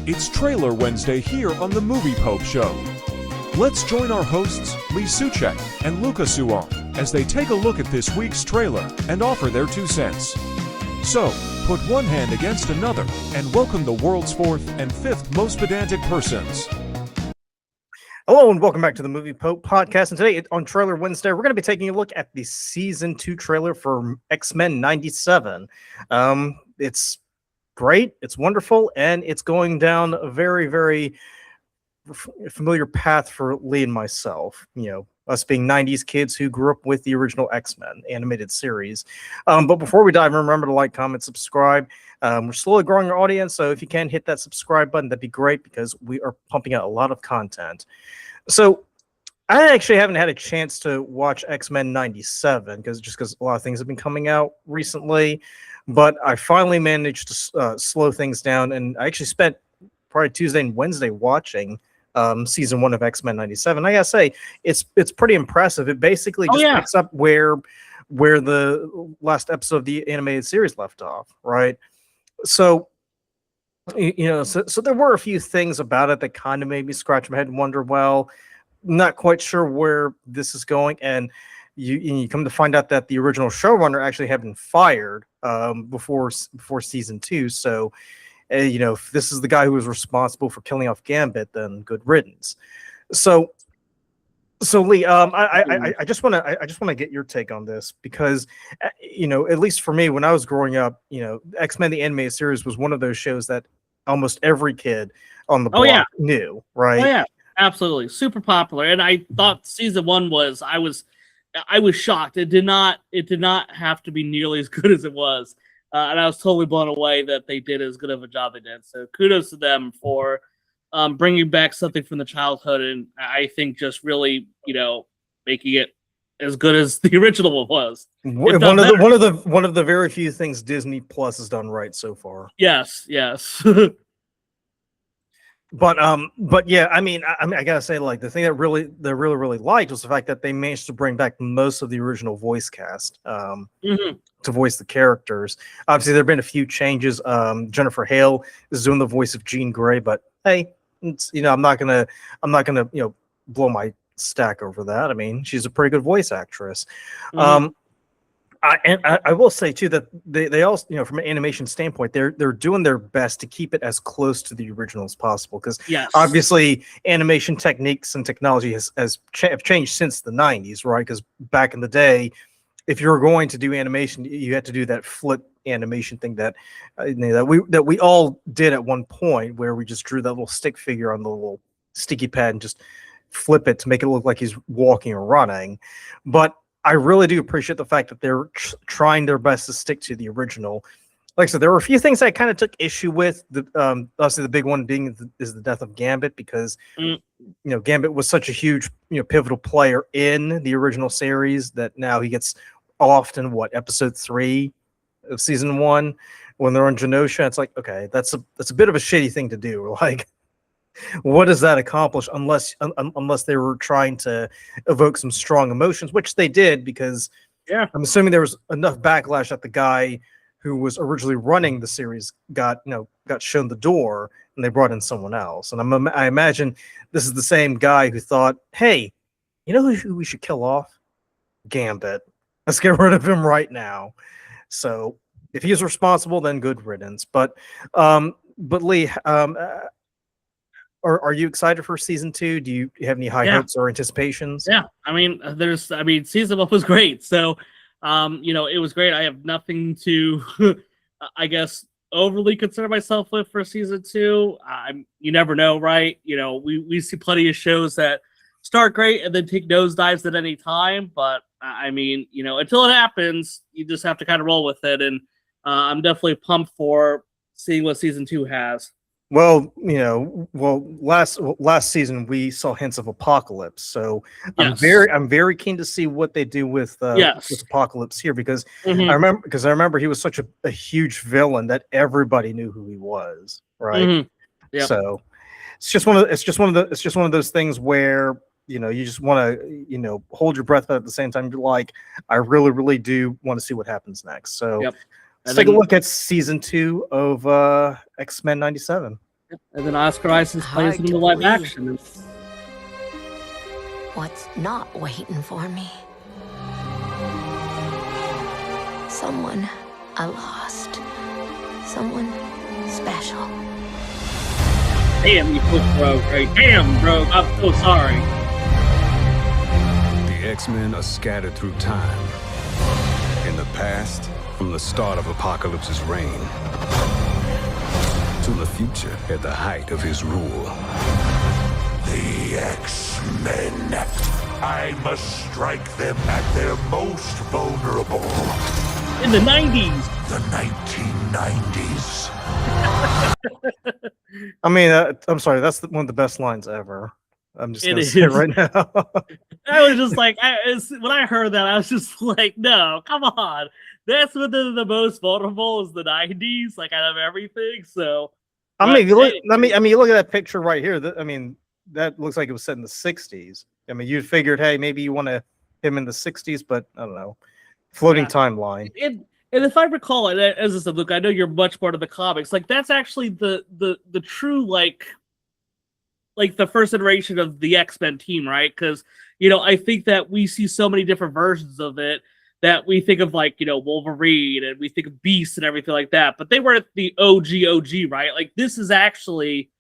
It's Trailer Wednesday here on the Movie Pope Show. Let's join our hosts Lee Suchek and Luca Suon as they take a look at this week's trailer and offer their 2 cents. So, put one hand against another and welcome the world's 4th and 5th most pedantic persons. Hello and welcome back to the Movie Pope podcast. And today on Trailer Wednesday, we're going to be taking a look at the Season 2 trailer for X-Men 97. It's great, it's wonderful, and it's going down a very, very familiar path for Lee and myself. You know, us being 90s kids who grew up with the original X-Men animated series. But before we dive in, remember to like, comment, subscribe. We're slowly growing our audience, so if you can hit that subscribe button, that'd be great because we are pumping out a lot of content. So I actually haven't had a chance to watch X-Men 97 because a lot of things have been coming out recently, but I finally managed to slow things down, and I actually spent probably Tuesday and Wednesday watching season 1 of X-Men 97. I gotta say, it's pretty impressive. It basically just picks up where the last episode of the animated series left off, right? So, so there were a few things about it that kind of made me scratch my head and wonder, well, not quite sure where this is going. And you come to find out that the original showrunner actually had been fired before season 2. So, if this is the guy who was responsible for killing off Gambit, then good riddance. So Lee, I just want to get your take on this because, at least for me, when I was growing up, X-Men the animated series was one of those shows that almost every kid on the block knew, right? Oh yeah, absolutely, super popular. And I thought season 1 was, I was shocked. It did not have to be nearly as good as it was, and I was totally blown away that they did as good of a job they did. So kudos to them for bringing back something from the childhood, and I think just really, making it as good as the original one was. One of the very few things Disney Plus has done right so far. Yes. But yeah, I mean, I gotta say, like, the thing that really liked was the fact that they managed to bring back most of the original voice cast to voice the characters. Obviously, there have been a few changes. Jennifer Hale is doing the voice of Jean Grey, but hey, it's, I'm not gonna blow my stack over that. I mean, she's a pretty good voice actress. I will say too that they also, from an animation standpoint, they're doing their best to keep it as close to the original as possible, because obviously animation techniques and technology have changed since the 90s, right? Because back in the day, if you were going to do animation, you had to do that flip animation thing that we all did at one point, where we just drew that little stick figure on the little sticky pad and just flip it to make it look like he's walking or running. But I really do appreciate the fact that they're trying their best to stick to the original. Like I said, there were a few things I kind of took issue with. Obviously, the big one being is the death of Gambit, because Gambit was such a huge pivotal player in the original series that now he gets off in episode 3 of season 1 when they're on Genosha. It's like, okay, that's a bit of a shitty thing to do. Like, what does that accomplish unless they were trying to evoke some strong emotions, which they did, because I'm assuming there was enough backlash that the guy who was originally running the series got shown the door, and they brought in someone else. And I imagine this is the same guy who thought, hey, who we should kill off? Gambit. Let's get rid of him right now. So if he's responsible, then good riddance. But Lee, are you excited for season 2? Do you have any high hopes or anticipations? Yeah, I mean, season 1 was great. So, it was great. I have nothing to, I guess, overly concern myself with for season 2. You never know, right? We see plenty of shows that start great and then take nosedives at any time. But I mean, until it happens, you just have to kind of roll with it. And I'm definitely pumped for seeing what season 2 has. Well, last season we saw hints of Apocalypse, so I'm very keen to see what they do with Apocalypse here, because I remember he was such a huge villain that everybody knew who he was, right? So it's just one of those things where you just want to hold your breath, but at the same time you're like, I really do want to see what happens next. So let's take a look at season 2 of X-Men 97. And then Oscar Isaac plays him in the live action. What's not waiting for me? Someone I lost. Someone special. Damn, you put Rogue. Right? Damn, Rogue. I'm so sorry. The X-Men are scattered through time. In the past, from the start of Apocalypse's reign, to the future at the height of his rule. The X-Men. I must strike them at their most vulnerable. In the 90s. The 1990s. I mean, I'm sorry, that's one of the best lines ever. I'm just going to say it right now. I was just like, when I heard that, I was just like, no, come on. That's when they're the most vulnerable is the 90s, like out of everything. So, I mean, you look at that picture right here. That looks like it was set in the 60s. I mean, you figured, hey, maybe you want him in the 60s, but I don't know. Floating timeline. And if I recall, and as I said, Luke, I know you're much part of the comics. Like that's actually the true like the first iteration of the X-Men team, right? Because I think that we see so many different versions of it that we think of like Wolverine and we think of Beast and everything like that. But they weren't the OG, right? Like this is actually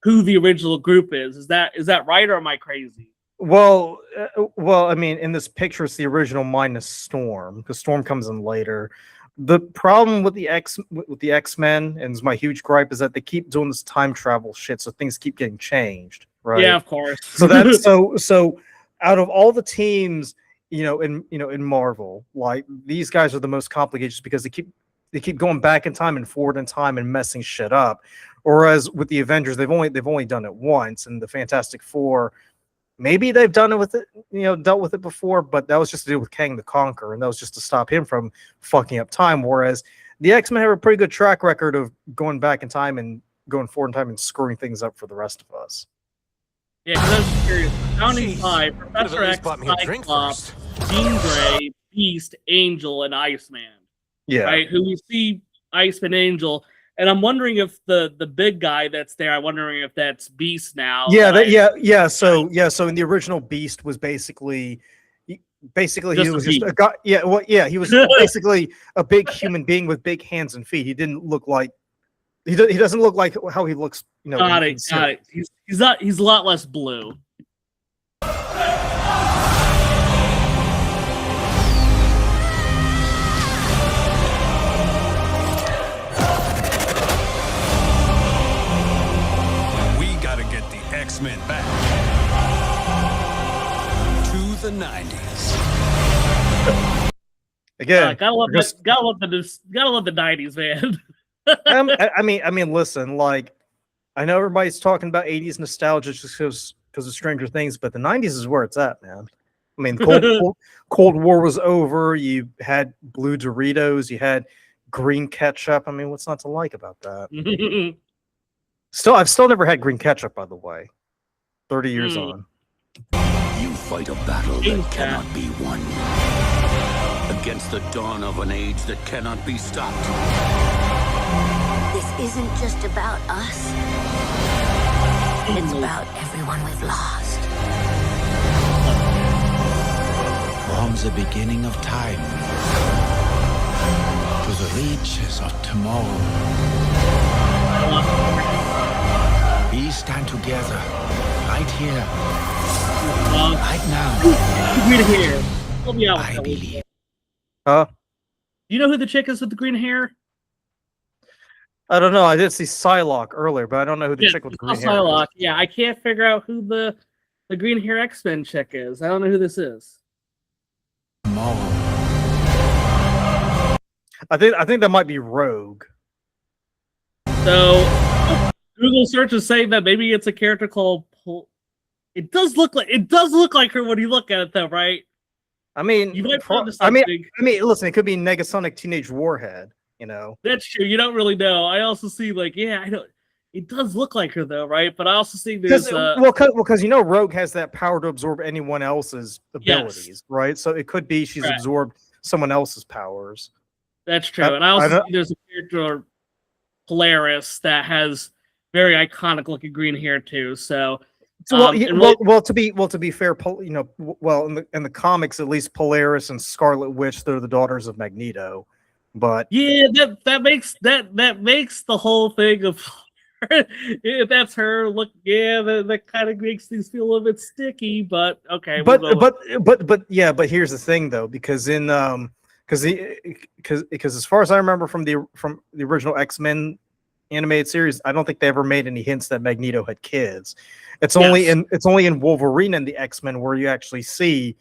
who the original group is. Is that right, or am I crazy? Well, I mean, in this picture, it's the original minus Storm, because Storm comes in later. The problem with the X-Men, and it's my huge gripe, is that they keep doing this time travel shit, so things keep getting changed, right? Yeah, of course. So that's so out of all the teams, in Marvel, like these guys are the most complicated just because they keep going back in time and forward in time and messing shit up. Whereas with the Avengers, they've only done it once, and the Fantastic Four, maybe they've done it with it, dealt with it before, but that was just to do with Kang the Conqueror, and that was just to stop him from fucking up time. Whereas the X-Men have a pretty good track record of going back in time and going forward in time and screwing things up for the rest of us. Yeah, because I was curious. Founding 5, Professor X, Cyclops, Jean Grey, Beast, Angel, and Iceman. Yeah. Right? Who we see Iceman, Angel, and I'm wondering if the big guy that's there, I'm wondering if that's Beast now. Yeah, So in the original, Beast was basically he was just a guy. Yeah, he was basically a big human being with big hands and feet. He didn't look like he doesn't look like how he looks. Got it. He's a lot less blue. X-Men back to the 90s. Again, gotta love the 90s, man. I mean, listen, like I know everybody's talking about 80s nostalgia just because of Stranger Things, but the 90s is where it's at, man. I mean, Cold War was over. You had blue Doritos. You had green ketchup. I mean, what's not to like about that? I've still never had green ketchup, by the way. 30 years on. You fight a battle that cannot be won. Against the dawn of an age that cannot be stopped. This isn't just about us. It's about everyone we've lost. From the beginning of time to the reaches of tomorrow, we stand together, right here, right now. Green hair. Help me out with I that believe. Huh? You know who the chick is with the green hair? I don't know. I did see Psylocke earlier, but I don't know who the chick with the green hair Psylocke. is. Yeah, I can't figure out who the green hair X-Men chick is. I don't know who this is. Tomorrow. I think that might be Rogue. So Google search is saying that maybe it's a character called. It does look like her when you look at it, though, right? I mean, You might find something. listen, it could be Negasonic Teenage Warhead. That's true. You don't really know. I also see I know it does look like her though, right? But I also see there's because Rogue has that power to absorb anyone else's abilities, right? So it could be she's absorbed someone else's powers. That's true. And I also see there's a character Polaris that has very iconic looking green hair too. So, So, and really- to be fair, in the comics, at least Polaris and Scarlet Witch, they're the daughters of Magneto. But yeah, that makes the whole thing of if that's her. Look, yeah, that kind of makes things feel a little bit sticky. But okay, but we'll but here's the thing though, because in because as far as I remember from the original X-Men animated series, I don't think they ever made any hints that Magneto had kids. It's only in Wolverine and the X-Men where you actually see,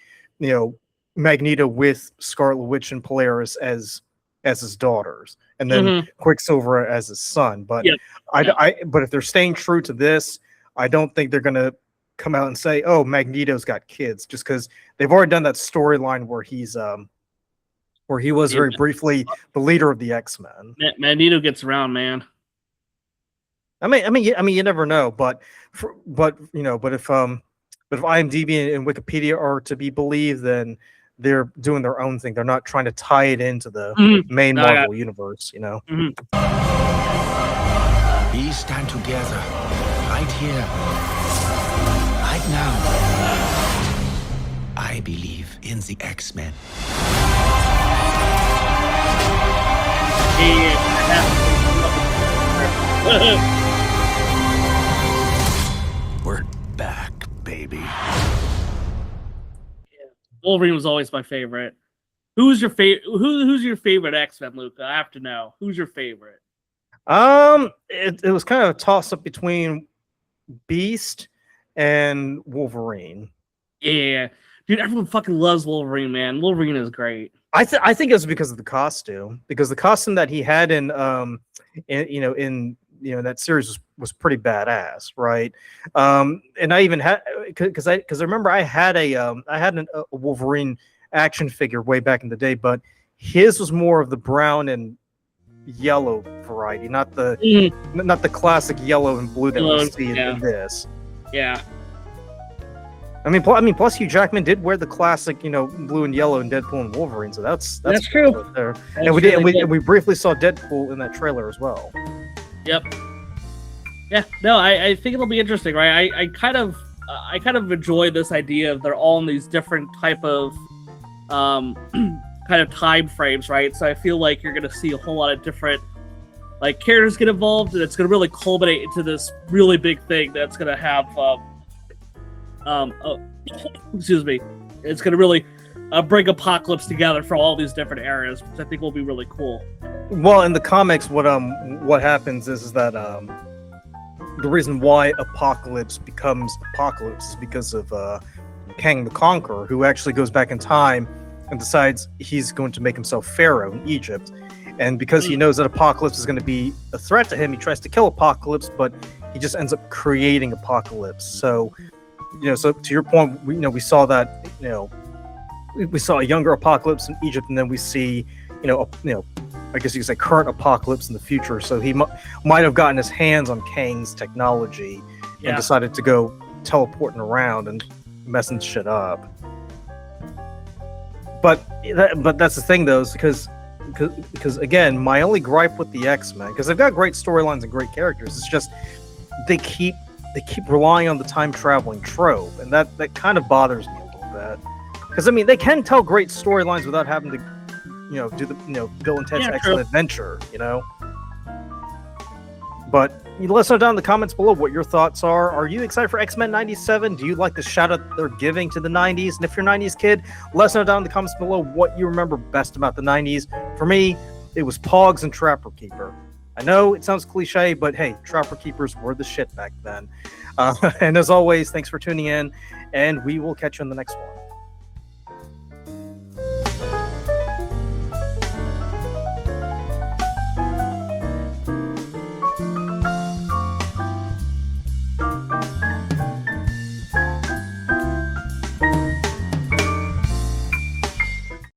Magneto with Scarlet Witch and Polaris as his daughters, and then Quicksilver as his son. But but if they're staying true to this, I don't think they're gonna come out and say, "Oh, Magneto's got kids," just because they've already done that storyline where he was very briefly the leader of the X-Men. Magneto gets around, man. I mean, you never know, but if IMDb and Wikipedia are to be believed, then they're doing their own thing. They're not trying to tie it into the main Marvel universe, We stand together, right here, right now. I believe in the X-Men. We're back, baby. Wolverine was always my favorite. Who's your favorite? Who's your favorite X-Men, Luca? I have to know. Who's your favorite? It was kind of a toss up between Beast and Wolverine. Yeah, dude, everyone fucking loves Wolverine, man. Wolverine is great. I think it was because of the costume, because the costume that he had in that series was pretty badass, right? And I even had because I remember I had a Wolverine action figure way back in the day, but his was more of the brown and yellow variety, not the classic yellow and blue that we see in this. Yeah. I mean, plus Hugh Jackman did wear the classic, blue and yellow in Deadpool and Wolverine, so that's true. Right there. And we briefly saw Deadpool in that trailer as well. Yep. Yeah. No, I think it'll be interesting, right? I kind of enjoy this idea of they're all in these different type of kind of time frames, right? So I feel like you're gonna see a whole lot of different characters get involved, and it's gonna really culminate into this really big thing that's gonna have excuse me. It's gonna really bring Apocalypse together for all these different areas, which I think will be really cool. Well, in the comics, what happens is that the reason why Apocalypse becomes Apocalypse is because of Kang the Conqueror, who actually goes back in time and decides he's going to make himself Pharaoh in Egypt. And because he knows that Apocalypse is going to be a threat to him, he tries to kill Apocalypse, but he just ends up creating Apocalypse. So, so to your point, we saw that, we saw a younger Apocalypse in Egypt, and then we see, I guess you could say current Apocalypse in the future. So he might have gotten his hands on Kang's technology and decided to go teleporting around and messing shit up. But that's the thing, though, is because again, my only gripe with the X-Men, because they've got great storylines and great characters, it's just they keep relying on the time traveling trope, and that kind of bothers me a little bit. Because they can tell great storylines without having to, do the Bill and Ted's Excellent Adventure, But let us know down in the comments below what your thoughts are. Are you excited for X-Men 97? Do you like the shout out they're giving to the 90s? And if you're a 90s kid, let us know down in the comments below what you remember best about the 90s. For me, it was Pogs and Trapper Keeper. I know it sounds cliche, but hey, Trapper Keepers were the shit back then. And as always, thanks for tuning in, and we will catch you in the next one.